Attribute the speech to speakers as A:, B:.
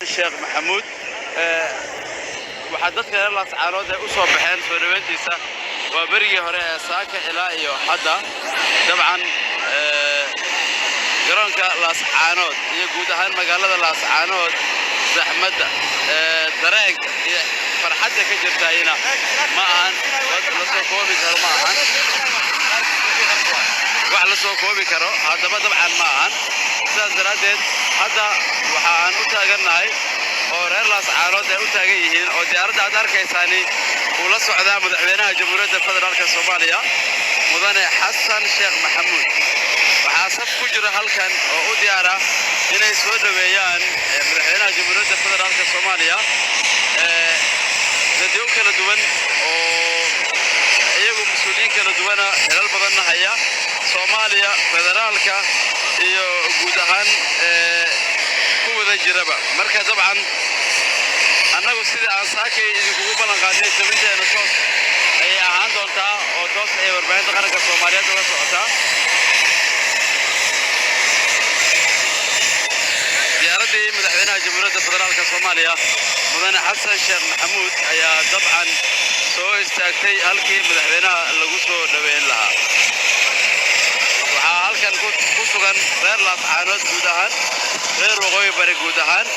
A: الشيخ محمود waxaa dadka reer Laascaanood ay u soo baxeen soo dhaweyntiisa waa berigii hore ee saaka ilaa iyo hadda dabcan garoonka Laascaanood iyo guud ahaan magaalada Laascaanood zaxmadda dareenka iyo farxadda ka jirtayna ma ahan wax la soo koobi karo ma ahan wax la soo koobi karo haddaba dabcan ma ahan sidaas daraadeed hadda waxaan u taaganahay oo reer Laascaanood ay u taagan yihiin oo diyaaradda aad arkaysaani uu la socdaa madaxweynaha jamhuuriyadda federaalka Soomaaliya mudane Xasan Sheekh Maxamuud waxaa saf ku jira halkan oo u diyaara inay soo dhaweeyaan madaxweynaha jamhuuriyadda federaalka Soomaaliya dadyo kala duwan oo iyagu mas'uuliyiin kala duwan xilal badan haya Soomaaliya federaalka iyo guud ahaan kuwada jiraba marka dabcan annagu sida aan saakay idinku ballan qaadnay tabinteena toos ay ahaan doontaa oo toos ay warbaahinta qaranka Soomaaliyeed uga socotaa diyaaradii madaxweynaha jamhuuriyadda federaalka Soomaaliya mudane Xasan Sheekh Maxamuud ayaa dabcan soo istaagtay halkii madaxweynaha lagu soo dhaweyn lahaa waxaa halkan ku sugan reer Laascaanood guud ahaan reer waqooyi bari guud ahaan